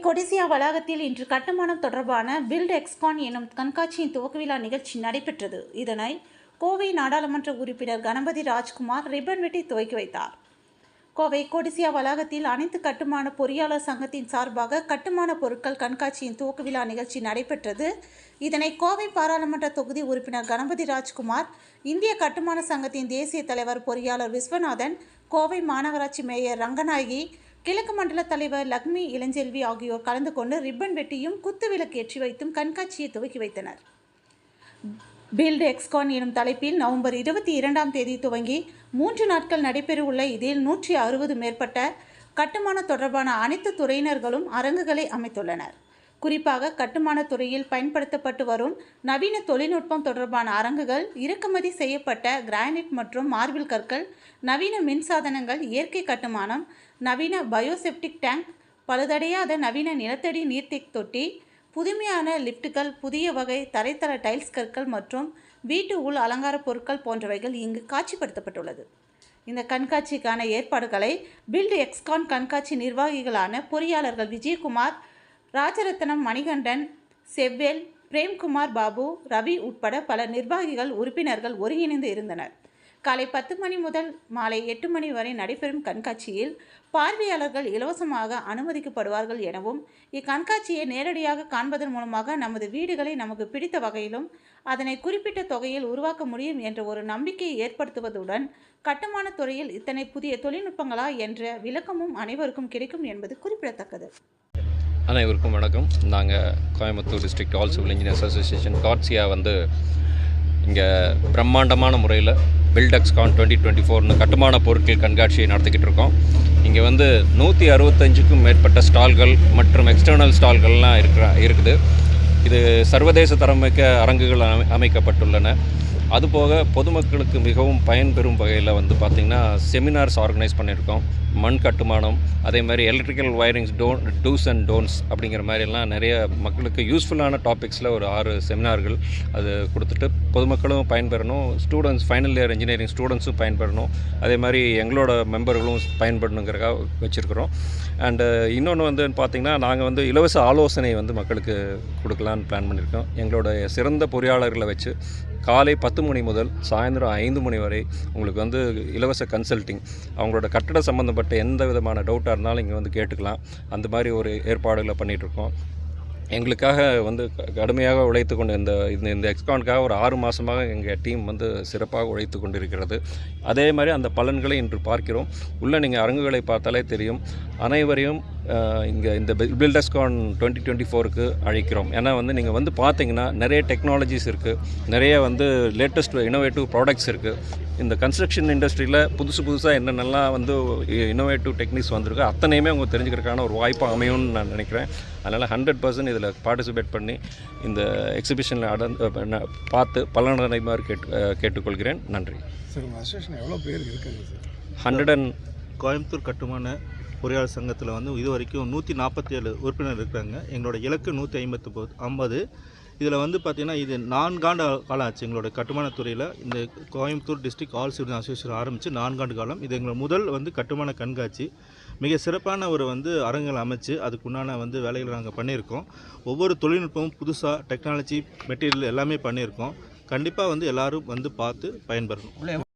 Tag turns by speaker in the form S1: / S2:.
S1: கொடிசியா வளாகத்தில் இன்று கட்டுமானம் தொடர்பான பில்ட் எக்ஸ்கான் எனும் கண்காட்சியின் துவக்க விழா நிகழ்ச்சி நடைபெற்றது. இதனை கோவை நாடாளுமன்ற உறுப்பினர் கணபதி ராஜ்குமார் ரிப்பன் வெட்டி துவக்கி வைத்தார். கோவை கொடிசியா வளாகத்தில் அனைத்து கட்டுமான பொறியாளர் சங்கத்தின் சார்பாக கட்டுமான பொருட்கள் கண்காட்சியின் துவக்க விழா நிகழ்ச்சி நடைபெற்றது. இதனை கோவை பாராளுமன்ற தொகுதி உறுப்பினர் கணபதி ராஜ்குமார், இந்திய கட்டுமான சங்கத்தின் தேசிய தலைவர் பொறியாளர் விஸ்வநாதன், கோவை மாநகராட்சி மேயர் ரங்கநாயகி, கிழக்கு மண்டல தலைவர் லக்ஷ்மி இளஞ்செல்வி ஆகியோர் கலந்து கொண்டு ரிப்பன் வெட்டியும் குத்து விளக்கு ஏற்றி வைத்தும் கண்காட்சியை துவக்கி வைத்தனர். பில்ட் எக்ஸ்கான் எனும் தலைப்பில் நவம்பர் 22ஆம் தேதி துவங்கி 3 நாட்கள் நடைபெறவுள்ள இதில் 160 மேற்பட்ட கட்டுமான தொடர்பான அனைத்து துறையினர்களும் அரங்குகளை அமைத்துள்ளனர். குறிப்பாக கட்டுமான துறையில் பயன்படுத்தப்பட்டு வரும் நவீன தொழில்நுட்பம் தொடர்பான அரங்குகள், இறக்குமதி செய்யப்பட்ட கிரானைட் மற்றும் மார்பிள் கற்கள், நவீன மின்சாதனங்கள், இயற்கை கட்டுமானம், நவீன பயோசெப்டிக் டேங்க், பழுதடையாத நவீன நிலத்தடி நீர்த்தேக்க தொட்டி, புதுமையான லிப்டுகள், புதிய வகை தரைத்தள டைல்ஸ் கற்கள் மற்றும் வீட்டு உள் அலங்கார பொருட்கள் போன்றவைகள் இங்கு காட்சிப்படுத்தப்பட்டுள்ளது. இந்த கண்காட்சிக்கான ஏற்பாடுகளை பில்ட் எக்ஸ்கான் கண்காட்சி நிர்வாகிகளான பொறியாளர்கள் விஜயகுமார், ராஜரத்னம், மணிகண்டன், செவ்வேல், பிரேம்குமார், பாபு, ரவி உட்பட பல நிர்வாகிகள், உறுப்பினர்கள் ஒருங்கிணைந்து இருந்தனர். காலை 10 மணி முதல் மாலை 8 மணி வரை நடைபெறும் கண்காட்சியில் பார்வையாளர்கள் இலவசமாக அனுமதிக்கப்படுவார்கள் எனவும், இக்கண்காட்சியை நேரடியாக காண்பதன் மூலமாக நமது வீடுகளை நமக்கு பிடித்த வகையிலும் அதனை குறிப்பிட்ட தொகையில் உருவாக்க முடியும் என்ற ஒரு நம்பிக்கையை ஏற்படுத்துவதுடன், கட்டுமான துறையில் இத்தனை புதிய தொழில்நுட்பங்களா என்ற விளக்கமும் அனைவருக்கும் கிடைக்கும் என்பது குறிப்பிடத்தக்கது.
S2: அனைவருக்கும் வணக்கம். நாங்கள் Coimbatore district all civil engineers association காட்சியா இங்கே பிரம்மாண்டமான முறையில் பில்ட் எக்ஸ்கான் 2024 கட்டுமான பொருட்கள் கண்காட்சியை நடத்திக்கிட்டு இருக்கோம். இங்கே 165க்கும் மேற்பட்ட ஸ்டால்கள் மற்றும் எக்ஸ்டர்னல் ஸ்டால்கள்லாம் இருக்குது. இது சர்வதேச தரமிக்க அரங்குகள் அமைக்கப்பட்டுள்ளன. அதுபோக பொதுமக்களுக்கு மிகவும் பயன்பெறும் வகையில் பார்த்திங்கன்னா செமினார்ஸ் ஆர்கனைஸ் பண்ணியிருக்கோம். மண் கட்டுமானம், அதே மாதிரி electrical wirings, dos and don'ts அப்படிங்கிற மாதிரிலாம் நிறைய மக்களுக்கு யூஸ்ஃபுல்லான டாபிக்ஸில் ஒரு 6 செமினார்கள் அது கொடுத்துட்டு பொதுமக்களும் பயன்பெறணும், ஸ்டூடெண்ட்ஸ், ஃபைனல் இயர் இன்ஜினியரிங் ஸ்டூடெண்ட்ஸும் பயன்பெறணும், அதே மாதிரி எங்களோட மெம்பர்களும் பயன்படணுங்கிறக்காக வச்சுருக்கிறோம். அண்டு இன்னொன்று பார்த்திங்கன்னா நாங்கள் இலவச ஆலோசனை மக்களுக்கு கொடுக்கலான்னு பிளான் பண்ணியிருக்கோம். எங்களோட சிறந்த பொறியாளர்களை வச்சு காலை 10 மணி முதல் சாயந்தரம் 5 மணி வரை உங்களுக்கு இலவச கன்சல்ட்டிங், அவங்களோட கட்டட சம்மந்தப்பட்ட எந்த விதமான டவுட்டாக இருந்தாலும் இங்கே கேட்டுக்கலாம். அந்த மாதிரி ஒரு ஏற்பாடுகளை பண்ணிகிட்ருக்கோம். எங்களுக்காக கடுமையாக உழைத்து கொண்டு இந்த எக்ஸ்கானுக்காக ஒரு 6 மாதமாக எங்கள் டீம் சிறப்பாக உழைத்து கொண்டிருக்கிறது. அதே மாதிரி அந்த பலன்களை இன்று பார்க்கிறோம். உள்ளே நீங்கள் அரங்குகளை பார்த்தாலே தெரியும். அனைவரையும் இங்கே இந்த பில்ட் எக்ஸ்கான் 2024க்கு அழைக்கிறோம். ஏன்னா நீங்கள் பார்த்தீங்கன்னா நிறைய டெக்னாலஜிஸ் இருக்குது, நிறைய லேட்டஸ்ட் இனோவேட்டிவ் ப்ராடக்ட்ஸ் இருக்குது. இந்த கன்ஸ்ட்ரக்ஷன் இண்டஸ்ட்ரியில் புதுசாக என்னென்னலாம் இனோவேட்டிவ் டெக்னிக்ஸ் வந்திருக்கு அத்தனையுமே அவங்க தெரிஞ்சுக்கிறதுக்கான ஒரு வாய்ப்பாக அமையும்னு நான் நினைக்கிறேன். அதனால் 100% இதில் பார்ட்டிசிபேட் பண்ணி இந்த எக்ஸிபிஷனில் பார்த்து பலனடைமாறு கேட்டுக்கொள்கிறேன். நன்றி.
S3: சார், உங்கள் அசோசியேஷன் எவ்வளோ பேர் இருக்காங்க சார்?
S2: 100
S4: கோயம்புத்தூர் கட்டுமான பொறியாளர் சங்கத்தில் இது வரைக்கும் 147 உறுப்பினர் இருக்கிறாங்க. எங்களோட இலக்கு 150. இதில் பார்த்திங்கன்னா இது 4 ஆண்டு காலம் ஆச்சு. எங்களோட கட்டுமான துறையில் இந்த Coimbatore district all civil association ஆரம்பித்து 4 ஆண்டு காலம். இது எங்களோட முதல் கட்டுமான கண்காட்சி. மிக சிறப்பான ஒரு அரங்குகள் அமைச்சு அதுக்குண்டான வேலைகளை நாங்கள் பண்ணியிருக்கோம். ஒவ்வொரு தொழில்நுட்பமும் புதுசாக டெக்னாலஜி மெட்டீரியல் எல்லாமே பண்ணியிருக்கோம். கண்டிப்பாக எல்லோரும் பார்த்து பயன்பெறணும்.